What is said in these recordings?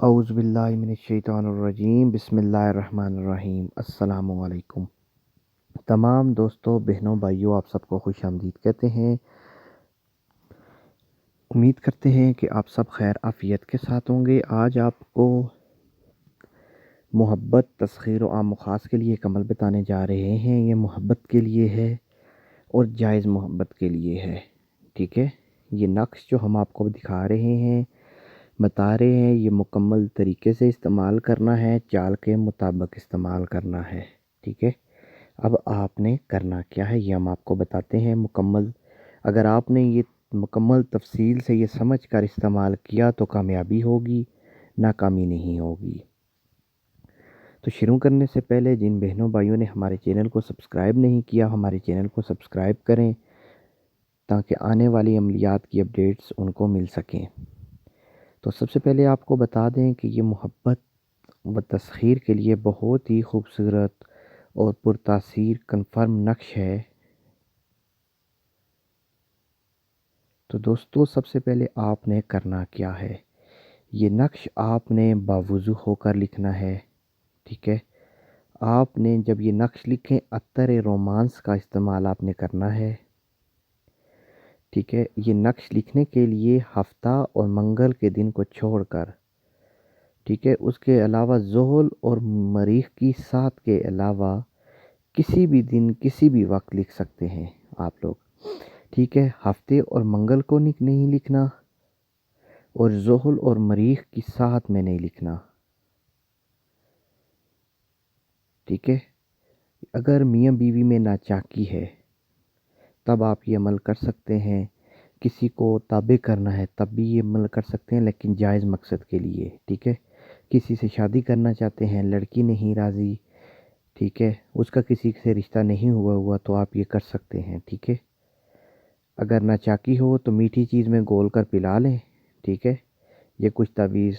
اعوذ باللہ من الشیطان الرجیم بسم اللہ الرحمن الرحیم۔ السلام علیکم تمام دوستوں، بہنوں، بھائیوں، آپ سب کو خوش آمدید کہتے ہیں۔ امید کرتے ہیں کہ آپ سب خیر عافیت کے ساتھ ہوں گے۔ آج آپ کو محبت، تسخیر و عام و خاص کے لیے ایک عمل بتانے جا رہے ہیں۔ یہ محبت کے لیے ہے اور جائز محبت کے لیے ہے، ٹھیک ہے۔ یہ نقش جو ہم آپ کو دکھا رہے ہیں، بتا رہے ہیں، یہ مکمل طریقے سے استعمال کرنا ہے، چال کے مطابق استعمال کرنا ہے، ٹھیک ہے۔ اب آپ نے کرنا کیا ہے یہ ہم آپ کو بتاتے ہیں مکمل۔ اگر آپ نے یہ مکمل تفصیل سے یہ سمجھ کر استعمال کیا تو کامیابی ہوگی، ناکامی نہیں ہوگی۔ تو شروع کرنے سے پہلے جن بہنوں بھائیوں نے ہمارے چینل کو سبسکرائب نہیں کیا، ہمارے چینل کو سبسکرائب کریں تاکہ آنے والی عملیات کی اپڈیٹس ان کو مل سکیں۔ تو سب سے پہلے آپ کو بتا دیں کہ یہ محبت و تسخیر کے لیے بہت ہی خوبصورت اور پرتاثیر کنفرم نقش ہے۔ تو دوستو، سب سے پہلے آپ نے کرنا کیا ہے، یہ نقش آپ نے باوضو ہو کر لکھنا ہے، ٹھیک ہے۔ آپ نے جب یہ نقش لکھیں، عطر رومانس کا استعمال آپ نے کرنا ہے، ٹھیک ہے۔ یہ نقش لکھنے کے لیے ہفتہ اور منگل کے دن کو چھوڑ کر، ٹھیک ہے، اس کے علاوہ ذوحل اور مریخ کی سات کے علاوہ کسی بھی دن کسی بھی وقت لکھ سکتے ہیں آپ لوگ، ٹھیک ہے۔ ہفتے اور منگل کو نہیں لکھنا اور ذوحل اور مریخ کی سات میں نہیں لکھنا، ٹھیک ہے۔ اگر میاں بیوی میں ناچاکی ہے تب آپ یہ عمل کر سکتے ہیں، کسی کو تابع کرنا ہے تب بھی یہ عمل کر سکتے ہیں، لیکن جائز مقصد کے لیے، ٹھیک ہے۔ کسی سے شادی کرنا چاہتے ہیں، لڑکی نہیں راضی، ٹھیک ہے، اس کا کسی سے رشتہ نہیں ہوا تو آپ یہ کر سکتے ہیں، ٹھیک ہے۔ اگر ناچاکی ہو تو میٹھی چیز میں گول کر پلا لیں، ٹھیک ہے۔ یہ کچھ تعویذ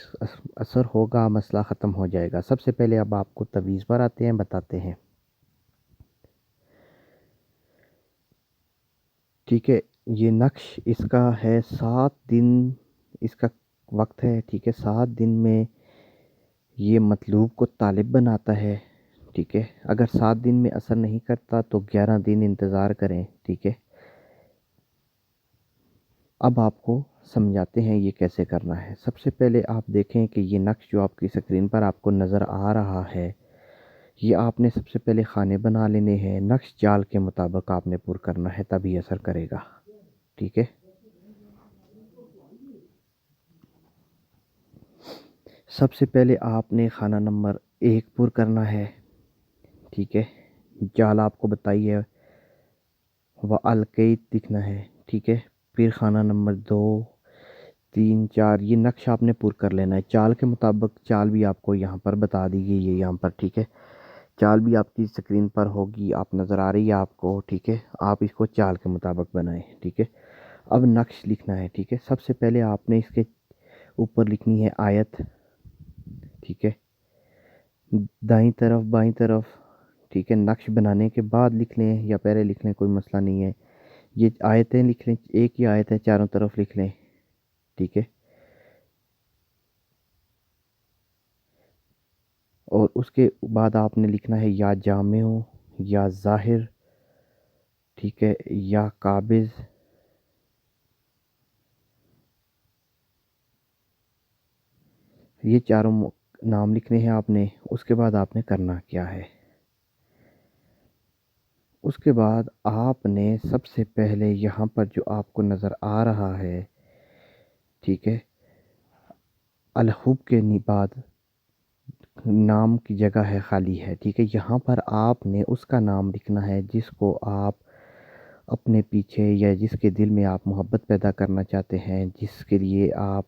اثر ہوگا، مسئلہ ختم ہو جائے گا۔ سب سے پہلے اب آپ کو تعویذ پر آتے ہیں، بتاتے ہیں، ٹھیک ہے۔ یہ نقش اس کا ہے 7 دن اس کا وقت ہے، ٹھیک ہے۔ 7 دن میں یہ مطلوب کو طالب بناتا ہے، ٹھیک ہے۔ اگر 7 دن میں اثر نہیں کرتا تو 11 دن انتظار کریں، ٹھیک ہے۔ اب آپ کو سمجھاتے ہیں یہ کیسے کرنا ہے۔ سب سے پہلے آپ دیکھیں کہ یہ نقش جو آپ کی سکرین پر آپ کو نظر آ رہا ہے، یہ آپ نے سب سے پہلے خانے بنا لینے ہیں، نقش جال کے مطابق آپ نے پر کرنا ہے، تبھی اثر کرے گا، ٹھیک ہے۔ سب سے پہلے آپ نے خانہ نمبر 1 پر کرنا ہے، ٹھیک ہے۔ جال آپ کو بتائیے القیت لکھنا ہے، ٹھیک ہے۔ پھر خانہ نمبر 2، 3، 4 یہ نقش آپ نے پر کر لینا ہے چال کے مطابق۔ چال بھی آپ کو یہاں پر بتا دی گئی ہے، یہاں پر، ٹھیک ہے۔ چال بھی آپ کی سکرین پر ہوگی، آپ نظر آ رہی ہے آپ کو، ٹھیک ہے۔ آپ اس کو چال کے مطابق بنائیں، ٹھیک ہے۔ اب نقش لکھنا ہے، ٹھیک ہے۔ سب سے پہلے آپ نے اس کے اوپر لکھنی ہے آیت، ٹھیک ہے، دائیں طرف بائیں طرف، ٹھیک ہے۔ نقش بنانے کے بعد لکھ لیں یا پہلے لکھ لیں، کوئی مسئلہ نہیں ہے۔ یہ آیتیں لکھ لیں، ایک ہی آیت ہے، چاروں طرف لکھ لیں، ٹھیک ہے۔ اور اس کے بعد آپ نے لکھنا ہے یا جامع، یا ظاہر، ٹھیک ہے، یا قابض، یہ چاروں نام لکھنے ہیں آپ نے۔ اس کے بعد آپ نے کرنا کیا ہے، اس کے بعد آپ نے سب سے پہلے یہاں پر جو آپ کو نظر آ رہا ہے، ٹھیک ہے، الحب کے بعد نام کی جگہ ہے خالی ہے، ٹھیک ہے۔ یہاں پر آپ نے اس کا نام لکھنا ہے جس کو آپ اپنے پیچھے یا جس کے دل میں آپ محبت پیدا کرنا چاہتے ہیں، جس کے لیے آپ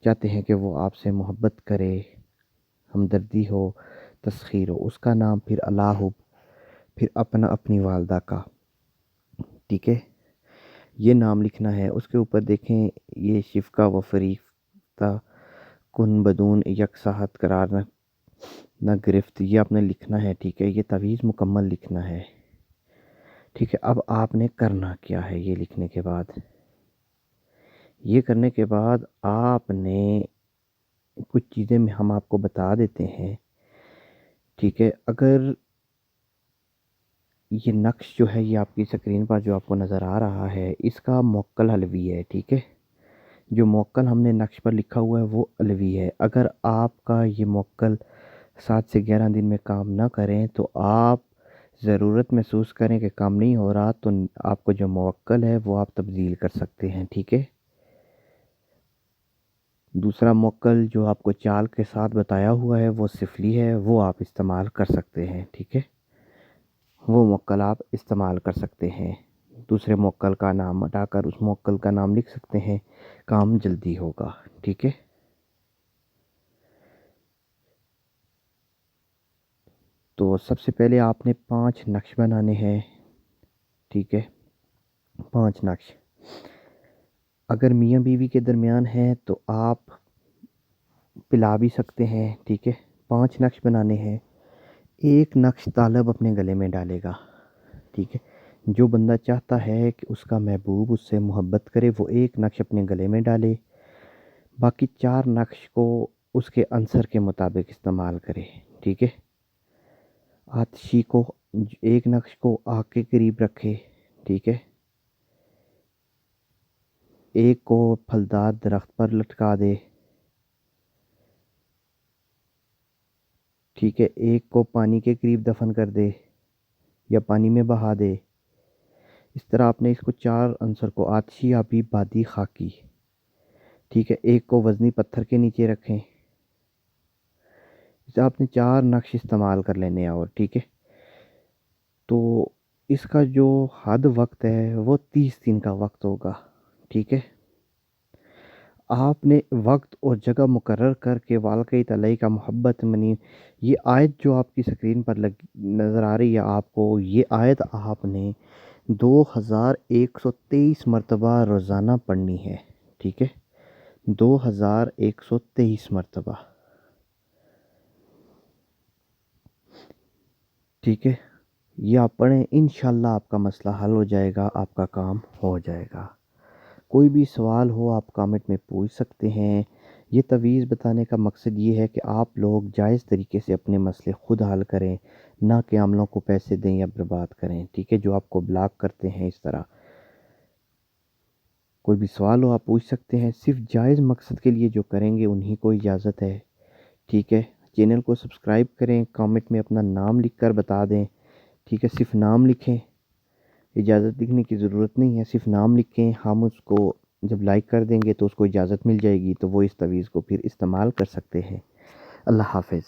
چاہتے ہیں کہ وہ آپ سے محبت کرے، ہمدردی ہو، تسخیر ہو، اس کا نام پھر اللہ، پھر اپنی والدہ کا، ٹھیک ہے، یہ نام لکھنا ہے۔ اس کے اوپر دیکھیں یہ شفقہ و فریفتہ کن بدون یکساہت قرار نہ گرفت، یہ آپ نے لکھنا ہے، ٹھیک ہے۔ یہ تعویذ مکمل لکھنا ہے، ٹھیک ہے۔ اب آپ نے کرنا کیا ہے، یہ لکھنے کے بعد، یہ کرنے کے بعد آپ نے کچھ چیزیں ہم آپ کو بتا دیتے ہیں، ٹھیک ہے؟ اگر یہ نقش جو ہے یہ آپ کی اسکرین پر جو آپ کو نظر آ رہا ہے، اس کا موکل حلوی ہے، ٹھیک ہے؟ جو موکل ہم نے نقش پر لکھا ہوا ہے وہ الوی ہے۔ اگر آپ کا یہ موکل 7 سے 11 دن میں کام نہ کریں تو آپ ضرورت محسوس کریں کہ کام نہیں ہو رہا، تو آپ کو جو موکل ہے وہ آپ تبدیل کر سکتے ہیں، ٹھیک ہے؟ دوسرا موکل جو آپ کو چال کے ساتھ بتایا ہوا ہے وہ سفلی ہے، وہ آپ استعمال کر سکتے ہیں، ٹھیک ہے؟ وہ موکل آپ استعمال کر سکتے ہیں۔ دوسرے موکل کا نام ہٹا کر اس موکل کا نام لکھ سکتے ہیں، کام جلدی ہوگا، ٹھیک ہے؟ تو سب سے پہلے آپ نے 5 نقش بنانے ہیں، ٹھیک ہے؟ 5 نقش اگر میاں بیوی کے درمیان ہے تو آپ پلا بھی سکتے ہیں، ٹھیک ہے؟ 5 نقش بنانے ہیں۔ ایک نقش طالب اپنے گلے میں ڈالے گا، ٹھیک ہے؟ جو بندہ چاہتا ہے کہ اس کا محبوب اس سے محبت کرے وہ ایک نقش اپنے گلے میں ڈالے، باقی 4 نقش کو اس کے عنصر کے مطابق استعمال کرے، ٹھیک ہے؟ آتشی کو ایک نقش کو آگ کے قریب رکھے، ٹھیک ہے؟ ایک کو پھلدار درخت پر لٹکا دے، ٹھیک ہے؟ ایک کو پانی کے قریب دفن کر دے یا پانی میں بہا دے۔ اس طرح آپ نے اس کو 4 عنصر کو آتشی، آبی، بادی، خاکی، ٹھیک ہے؟ ایک کو وزنی پتھر کے نیچے رکھیں۔ اسے آپ نے 4 نقش استعمال کر لینے ہیں، اور ٹھیک ہے؟ تو اس کا جو حد وقت ہے وہ 30 دن کا وقت ہوگا، ٹھیک ہے؟ آپ نے وقت اور جگہ مقرر کر کے واقعی تعالی کا محبت منی، یہ آیت جو آپ کی سکرین پر نظر آ رہی ہے آپ کو، یہ آیت آپ نے 2123 مرتبہ روزانہ پڑھنی ہے، ٹھیک ہے؟ 2123 مرتبہ، ٹھیک ہے؟ یہ آپ پڑھیں، انشاءاللہ آپ کا مسئلہ حل ہو جائے گا، آپ کا کام ہو جائے گا۔ کوئی بھی سوال ہو آپ کامنٹ میں پوچھ سکتے ہیں۔ یہ تعویذ بتانے کا مقصد یہ ہے کہ آپ لوگ جائز طریقے سے اپنے مسئلے خود حل کریں، نہ کہ عملوں کو پیسے دیں یا برباد کریں، ٹھیک ہے؟ جو آپ کو بلاک کرتے ہیں اس طرح۔ کوئی بھی سوال ہو آپ پوچھ سکتے ہیں، صرف جائز مقصد کے لیے جو کریں گے انہی کو اجازت ہے، ٹھیک ہے؟ چینل کو سبسکرائب کریں، کامنٹ میں اپنا نام لکھ کر بتا دیں، ٹھیک ہے؟ صرف نام لکھیں، اجازت لکھنے کی ضرورت نہیں ہے، صرف نام لکھیں، ہم اس کو جب لائک کر دیں گے تو اس کو اجازت مل جائے گی، تو وہ اس تعویذ کو پھر استعمال کر سکتے ہیں۔ اللہ حافظ۔